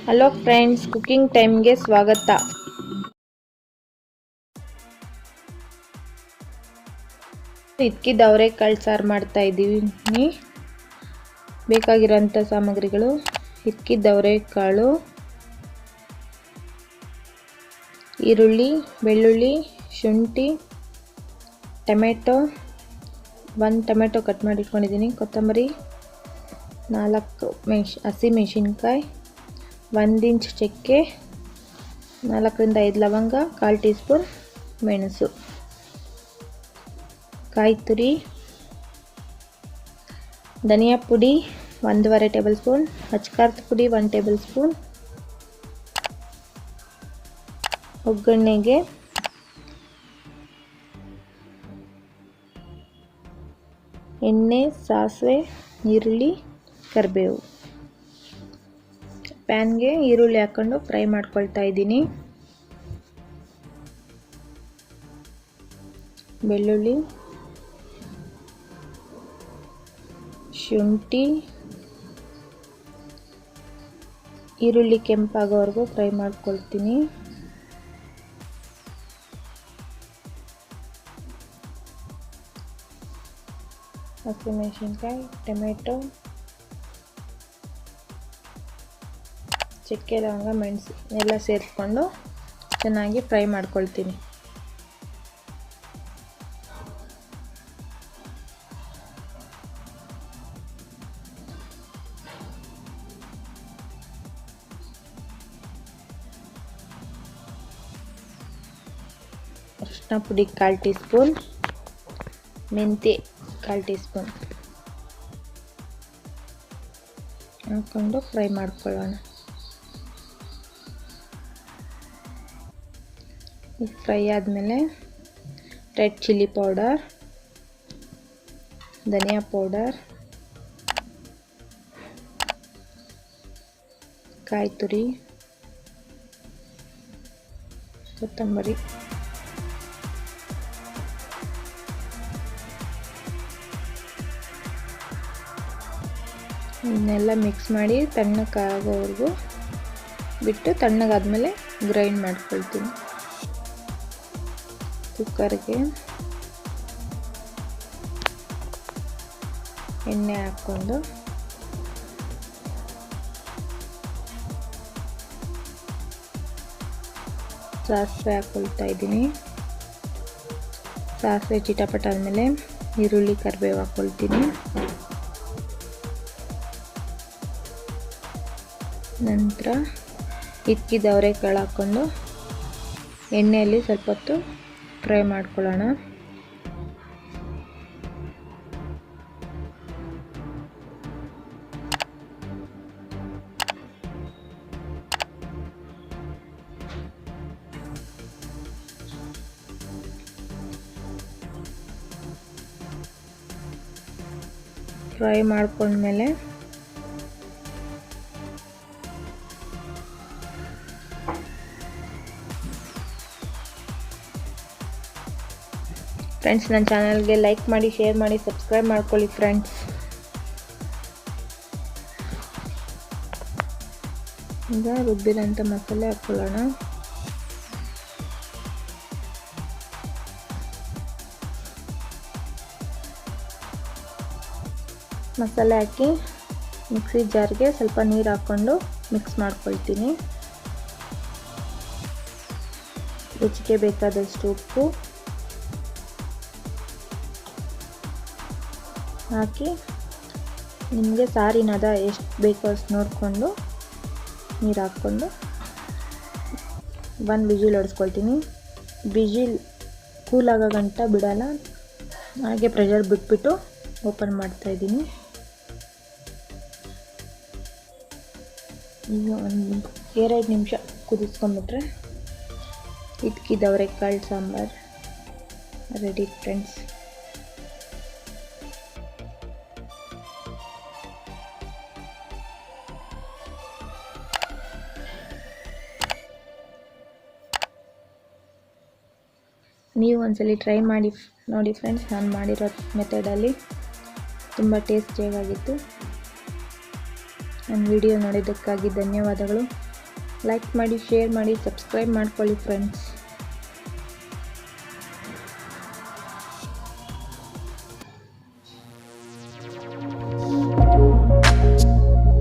Hello friends, cooking ಟೈಮ್ಗೆ ಸ್ವಾಗತ. ಹಿತ್ಕಿದ ಅವರೆಕಾಳು ಸಾರು ಮಾಡ್ತಾ ಇದ್ದೀವಿ. ಬೇಕಾಗಿರೋಂಥ ಸಾಮಗ್ರಿಗಳು: ಹಿತ್ಕಿದ ಅವರೆಕಾಳು, ಈರುಳ್ಳಿ, ಬೆಳ್ಳುಳ್ಳಿ, ಶುಂಠಿ, ಟೊಮೆಟೊ, 1 ಟೊಮೆಟೊ ಕಟ್ ಮಾಡಿ ಇಟ್ಕೊಂಡಿದ್ದೀನಿ, ಕೊತ್ತಂಬರಿ, 4 ಹಸಿಮೆಣಸಿನ್ಕಾಯಿ, 1 ಇಂಚ್ ಚಕ್ಕೆ, 4 ರಿಂದ 5 ಲವಂಗ, 1/4 ಟೀ ಸ್ಪೂನ್ ಮೆಣಸು, ಕಾಯಿ ತುರಿ, ಧನಿಯಾ ಪುಡಿ 1.5 ಟೇಬಲ್ ಸ್ಪೂನ್, ಅಚ್ಚಕಾರದ ಪುಡಿ 1 ಟೇಬಲ್ ಸ್ಪೂನ್, ಒಗ್ಗರಣೆಗೆ ಎಣ್ಣೆ, ಸಾಸಿವೆ, ಈರುಳ್ಳಿ, ಕರಿಬೇವು. ಪ್ಯಾನ್ಗೆ ಈರುಳ್ಳಿ ಹಾಕ್ಕೊಂಡು ಫ್ರೈ ಮಾಡ್ಕೊಳ್ತಾ ಇದ್ದೀನಿ. ಬೆಳ್ಳುಳ್ಳಿ, ಶುಂಠಿ, ಈರುಳ್ಳಿ ಕೆಂಪಾಗೋವರೆಗೂ ಫ್ರೈ ಮಾಡ್ಕೊಳ್ತೀನಿ. ಹಸಿಮೆಣಸಿನ್ಕಾಯಿ, ಟೊಮೆಟೊ, ಚಕ್ಕೆ, ಲವಂಗ, ಮೆಣಸು ಎಲ್ಲ ಸೇರಿಸ್ಕೊಂಡು ಚೆನ್ನಾಗಿ ಫ್ರೈ ಮಾಡ್ಕೊಳ್ತೀನಿ. ಅರಿಶಿನ ಪುಡಿ 1/4 ಟೀ ಸ್ಪೂನ್, ಮೆಂತ್ಯ 1/4 ಟೀ ಸ್ಪೂನ್ ಹಾಕ್ಕೊಂಡು ಫ್ರೈ ಮಾಡ್ಕೊಳ್ಳೋಣ. ಫ್ರೈ ಆದಮೇಲೆ ರೆಡ್ ಚಿಲ್ಲಿ ಪೌಡರ್, ಧನಿಯಾ ಪೌಡರ್, ಕಾಯಿ ತುರಿ, ಕೊತ್ತಂಬರಿ, ಇದನ್ನೆಲ್ಲ ಮಿಕ್ಸ್ ಮಾಡಿ ತಣ್ಣಗಾಗೋವರೆಗೂ ಬಿಟ್ಟು ತಣ್ಣಗಾದ್ಮೇಲೆ ಗ್ರೈಂಡ್ ಮಾಡ್ಕೊಳ್ತೀನಿ. ಕುಕ್ಕರ್ಗೆ ಎಣ್ಣೆ ಹಾಕ್ಕೊಂಡು ಸಾಸಿವೆ ಹಾಕ್ಕೊಳ್ತಾ ಇದ್ದೀನಿ. ಸಾಸಿವೆ ಚಿಟಪಟ ಆದಮೇಲೆ ಈರುಳ್ಳಿ, ಕರಿಬೇವು ಹಾಕ್ಕೊಳ್ತೀನಿ. ನಂತರ ಹಿತ್ಕಿದ ಅವರೆಕಾಳು ಹಾಕ್ಕೊಂಡು ಎಣ್ಣೆಯಲ್ಲಿ ಸ್ವಲ್ಪ ಹೊತ್ತು ಫ್ರೈ ಮಾಡ್ಕೊಳ್ಳೋಣ. ಫ್ರೈ ಮಾಡ್ಕೊಂಡ್ಮೇಲೆ ಫ್ರೆಂಡ್ಸ್, ನನ್ನ ಚಾನಲ್ಗೆ ಲೈಕ್ ಮಾಡಿ, ಶೇರ್ ಮಾಡಿ, ಸಬ್ಸ್ಕ್ರೈಬ್ ಮಾಡ್ಕೊಳ್ಳಿ ಫ್ರೆಂಡ್ಸ್. ಈಗ ರುಬ್ಬಿರೋಂಥ ಮಸಾಲೆ ಹಾಕ್ಕೊಳ್ಳೋಣ. ಮಸಾಲೆ ಹಾಕಿ ಮಿಕ್ಸಿ ಜಾರ್ಗೆ ಸ್ವಲ್ಪ ನೀರು ಹಾಕ್ಕೊಂಡು ಮಿಕ್ಸ್ ಮಾಡ್ಕೊಳ್ತೀನಿ. ರುಚಿಗೆ ಬೇಕಾದಷ್ಟು ಉಪ್ಪು ಹಾಕಿ ನಿಮಗೆ ಸಾರಿನದ ಎಷ್ಟು ಬೇಕೋ ಅಷ್ಟು ನೋಡಿಕೊಂಡು ನೀರು ಹಾಕ್ಕೊಂಡು 1 ವಿಜಿಲ್ ಹೊಡೆಸ್ಕೊಳ್ತೀನಿ. ವಿಜಿಲ್ ಕೂಲ್ ಆಗೋ ಗಂಟ ಬಿಡೋಲ್ಲ, ಹಾಗೆ ಪ್ರೆಷರ್ ಬಿಟ್ಬಿಟ್ಟು ಓಪನ್ ಮಾಡ್ತಾಯಿದ್ದೀನಿ. ಈಗ 2 ನಿಮಿಷ ಕುದಿಸ್ಕೊಂಬಿಟ್ರೆ ಹಿತ್ಕಿದ ಅವರೆಕಾಳು ಸಾಂಬಾರ್ ರೆಡಿ ಫ್ರೆಂಡ್ಸ್. ನೀವು ಒಂದ್ಸಲಿ ಟ್ರೈ ಮಾಡಿ ನೋಡಿ ಫ್ರೆಂಡ್ಸ್. ನಾನು ಮಾಡಿರೋ ಮೆಥಡಲ್ಲಿ ತುಂಬ ಟೇಸ್ಟಿಯಾಗಿತ್ತು. ನನ್ನ ವಿಡಿಯೋ ನೋಡಿದ್ದಕ್ಕಾಗಿ ಧನ್ಯವಾದಗಳು. ಲೈಕ್ ಮಾಡಿ, ಶೇರ್ ಮಾಡಿ, ಸಬ್ಸ್ಕ್ರೈಬ್ ಮಾಡ್ಕೊಳ್ಳಿ ಫ್ರೆಂಡ್ಸ್.